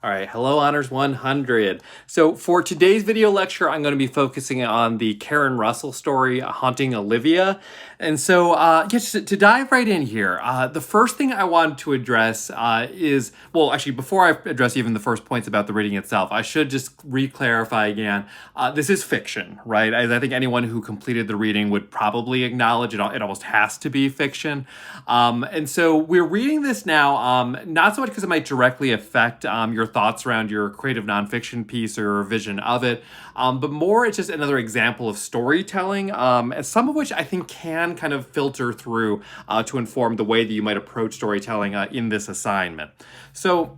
All right, hello Honors 100. So for today's video lecture, I'm going to be focusing on the Karen Russell story, Haunting Olivia. And so just to dive right in here, the first thing I wanted to address is, well, actually, before I address even the first points about the reading itself, I should just re-clarify again, this is fiction, right? I think anyone who completed the reading would probably acknowledge it almost has to be fiction. And so we're reading this now, not so much because it might directly affect your thoughts around your creative nonfiction piece or vision of it, but more it's just another example of storytelling, and some of which I think can kind of filter through to inform the way that you might approach storytelling in this assignment. So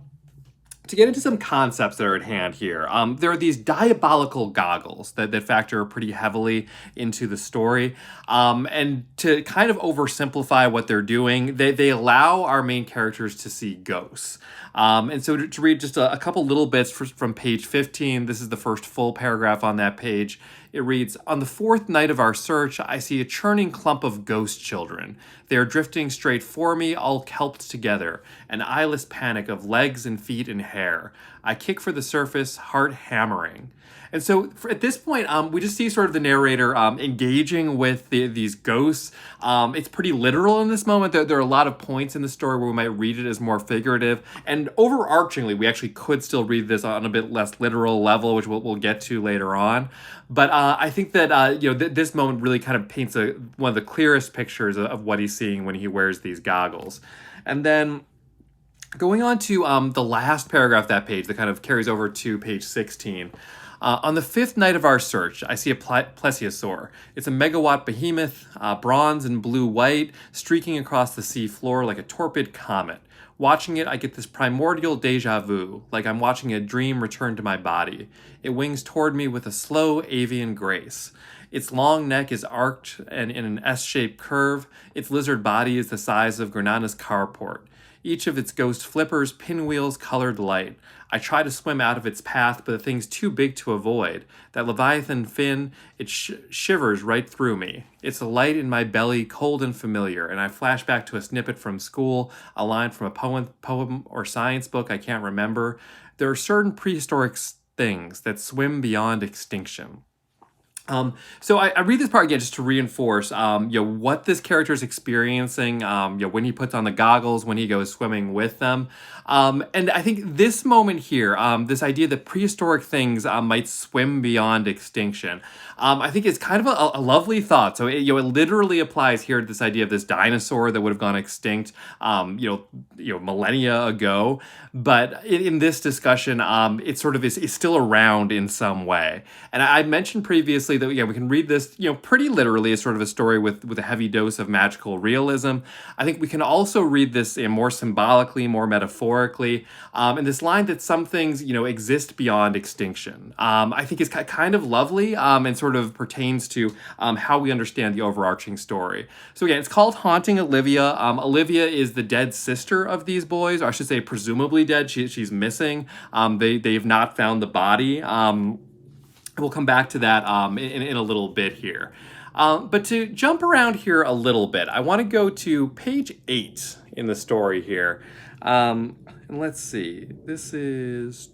to get into some concepts that are at hand here, there are these diabolical goggles that factor pretty heavily into the story. And to kind of oversimplify what they're doing, they allow our main characters to see ghosts. And so to read just a couple little bits from page 15, this is the first full paragraph on that page. It reads, "On the fourth night of our search, I see a churning clump of ghost children. They are drifting straight for me, all kelped together, an eyeless panic of legs and feet and hair. I kick for the surface, heart hammering." And so at this point, we just see sort of the narrator engaging with these ghosts. It's pretty literal in this moment. There are a lot of points in the story where we might read it as more figurative. And overarchingly, we actually could still read this on a bit less literal level, which we'll get to later on. But I think that this moment really kind of paints one of the clearest pictures of what he's seeing when he wears these goggles. And then going on to the last paragraph of that page that kind of carries over to page 16. On the fifth night of our search, I see a plesiosaur. It's a megawatt behemoth, bronze and blue-white, streaking across the sea floor like a torpid comet. Watching it, I get this primordial deja vu, like I'm watching a dream return to my body. It wings toward me with a slow avian grace. Its long neck is arced and in an S-shaped curve. Its lizard body is the size of Granada's carport. Each of its ghost flippers pinwheels colored light. I try to swim out of its path, but the thing's too big to avoid. That leviathan fin, it shivers right through me. It's a light in my belly, cold and familiar, and I flash back to a snippet from school, a line from a poem or science book I can't remember. There are certain prehistoric things that swim beyond extinction. So I read this part again just to reinforce, what this character is experiencing, when he puts on the goggles, when he goes swimming with them. And I think this moment here, this idea that prehistoric things might swim beyond extinction, I think is kind of a lovely thought. So it literally applies here to this idea of this dinosaur that would have gone extinct, millennia ago. But in this discussion, it sort of is still around in some way. And I mentioned previously that we can read this pretty literally as sort of a story with a heavy dose of magical realism. I think we can also read this more symbolically, more metaphorically, and this line that some things exist beyond extinction, I think is kind of lovely, and sort of pertains to how we understand the overarching story. So again, it's called Haunting Olivia. Olivia is the dead sister of these boys, or I should say presumably dead. She's missing. They've not found the body. We'll come back to that in a little bit here. But to jump around here a little bit, I want to go to page 8 in the story here. And let's see. This is...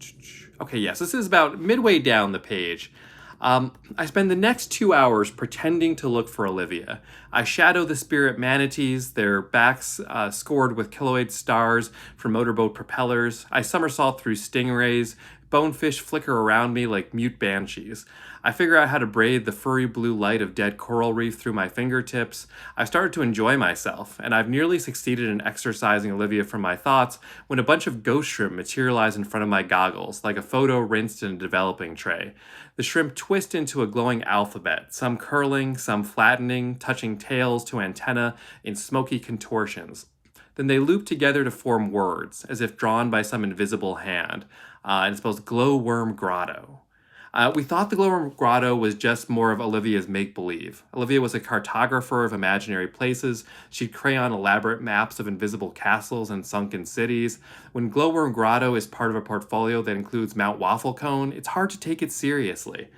Okay, yes, this is about midway down the page. I spend the next 2 hours pretending to look for Olivia. I shadow the spirit manatees, their backs scored with kiloid stars from motorboat propellers. I somersault through stingrays. Bonefish flicker around me like mute banshees. I figure out how to braid the furry blue light of dead coral reef through my fingertips. I've started to enjoy myself, and I've nearly succeeded in exorcising Olivia from my thoughts when a bunch of ghost shrimp materialize in front of my goggles, like a photo rinsed in a developing tray. The shrimp twist into a glowing alphabet, some curling, some flattening, touching tails to antenna in smoky contortions. Then they loop together to form words, as if drawn by some invisible hand. And it's spelled glowworm grotto. We thought the Glowworm Grotto was just more of Olivia's make-believe. Olivia was a cartographer of imaginary places. She'd crayon elaborate maps of invisible castles and sunken cities. When Glowworm Grotto is part of a portfolio that includes Mount Waffle Cone, it's hard to take it seriously.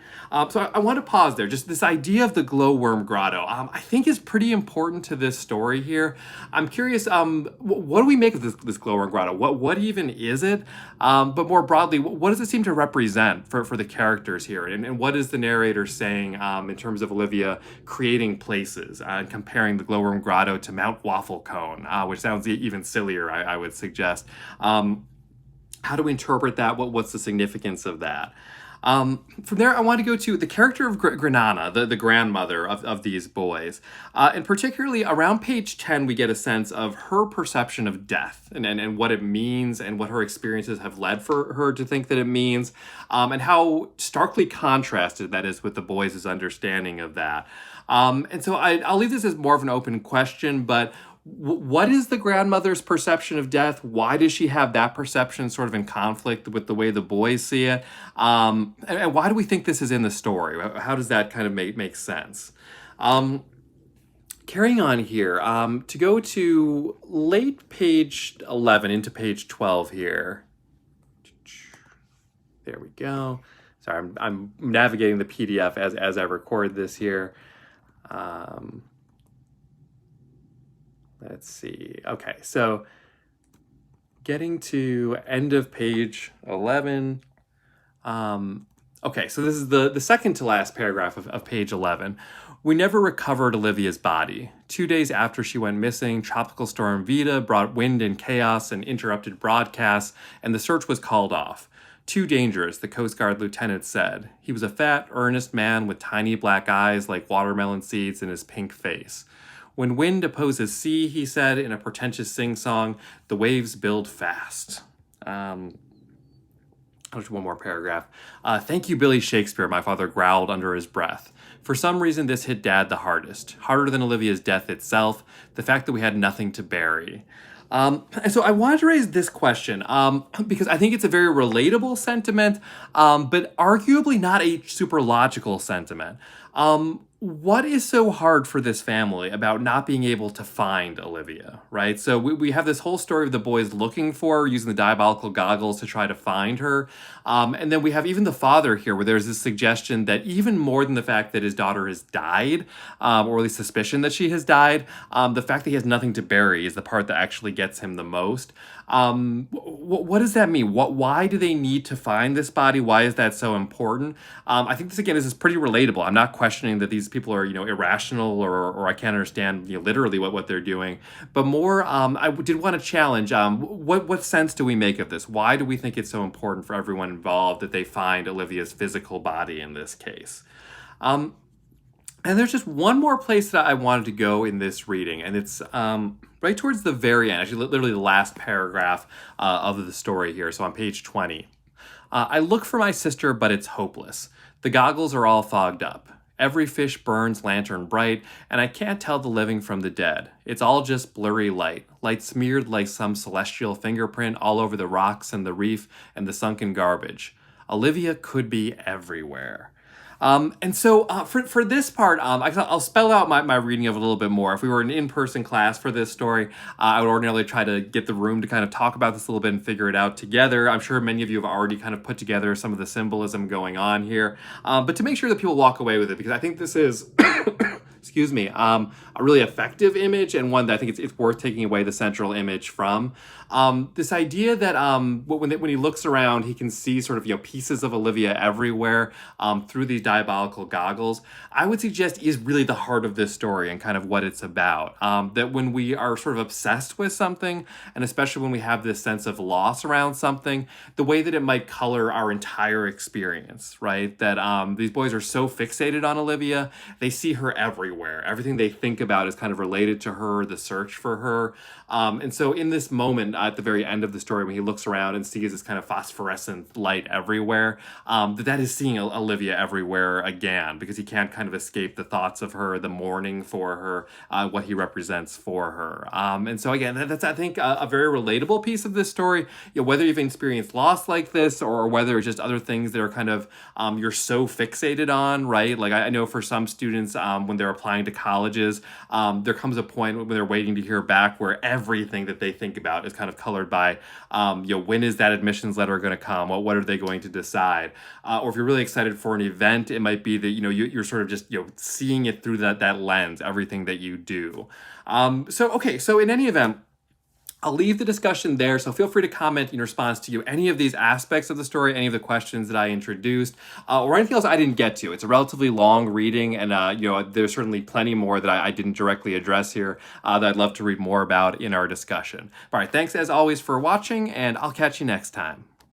So I want to pause there. Just this idea of the Glowworm Grotto, I think is pretty important to this story here. I'm curious, what do we make of this Glowworm Grotto? What even is it? But more broadly, what does it seem to represent for the characters here? And what is the narrator saying in terms of Olivia creating places and comparing the Glowworm Grotto to Mount Waffle Cone, which sounds even sillier, I would suggest. How do we interpret that? What's the significance of that? From there, I want to go to the character of Granana, the grandmother of these boys. And particularly around page 10, we get a sense of her perception of death and what it means and what her experiences have led for her to think that it means, and how starkly contrasted that is with the boys' understanding of that. And so I'll leave this as more of an open question, but what is the grandmother's perception of death? Why does she have that perception sort of in conflict with the way the boys see it? And why do we think this is in the story? How does that kind of make sense? Carrying on here, to go to late page 11 into page 12 here. There we go. Sorry, I'm navigating the PDF as I record this here. Let's see. Okay, so getting to end of page 11. Okay, so this is the second to last paragraph of page 11. We never recovered Olivia's body. 2 days after she went missing, Tropical Storm Vita brought wind and chaos and interrupted broadcasts, and the search was called off. Too dangerous, the Coast Guard lieutenant said. He was a fat, earnest man with tiny black eyes like watermelon seeds in his pink face. When wind opposes sea, he said in a pretentious sing-song, the waves build fast. Just one more paragraph. Thank you, Billy Shakespeare, my father growled under his breath. For some reason, this hit Dad the hardest. Harder than Olivia's death itself, the fact that we had nothing to bury. And so I wanted to raise this question because I think it's a very relatable sentiment, but arguably not a super logical sentiment. What is so hard for this family about not being able to find Olivia, right? So we have this whole story of the boys looking for her, using the diabolical goggles to try to find her. And then we have even the father here, where there's this suggestion that even more than the fact that his daughter has died, or at least suspicion that she has died, the fact that he has nothing to bury is the part that actually gets him the most. What does that mean? Why do they need to find this body? Why is that so important? I think this, again, is pretty relatable. I'm not questioning that these people are, irrational or I can't understand, literally what they're doing. But more, I did want to challenge, what sense do we make of this? Why do we think it's so important for everyone involved that they find Olivia's physical body in this case? And there's just one more place that I wanted to go in this reading, and it's right towards the very end, actually literally the last paragraph of the story here, so on page 20. I look for my sister, but it's hopeless. The goggles are all fogged up. Every fish burns lantern bright, and I can't tell the living from the dead. It's all just blurry light smeared like some celestial fingerprint all over the rocks and the reef and the sunken garbage. Olivia could be everywhere. And so for this part, I'll spell out my reading of it a little bit more. If we were an in-person class for this story, I would ordinarily try to get the room to kind of talk about this a little bit and figure it out together. I'm sure many of you have already kind of put together some of the symbolism going on here. But to make sure that people walk away with it, because I think this is... excuse me, a really effective image, and one that I think it's worth taking away the central image from. This idea that when he looks around, he can see sort of pieces of Olivia everywhere through these diabolical goggles, I would suggest is really the heart of this story and kind of what it's about. That when we are sort of obsessed with something, and especially when we have this sense of loss around something, the way that it might color our entire experience, right? That these boys are so fixated on Olivia, they see her everywhere. everywhere. Everything they think about is kind of related to her, the search for her. And so in this moment at the very end of the story, when he looks around and sees this kind of phosphorescent light everywhere, that is seeing Olivia everywhere again, because he can't kind of escape the thoughts of her, the mourning for her, what he represents for her. And so again, that's, I think, a very relatable piece of this story. Whether you've experienced loss like this, or whether it's just other things that are kind of you're so fixated on, right? Like I know for some students, when they're applying to colleges, there comes a point when they're waiting to hear back where everything that they think about is kind of colored by, when is that admissions letter going to come? What are they going to decide? Or if you're really excited for an event, it might be that, you're sort of just, seeing it through that lens, everything that you do. So in any event, I'll leave the discussion there, so feel free to comment in response to any of these aspects of the story, any of the questions that I introduced, or anything else I didn't get to. It's a relatively long reading, and there's certainly plenty more that I didn't directly address here that I'd love to read more about in our discussion. All right, thanks as always for watching, and I'll catch you next time.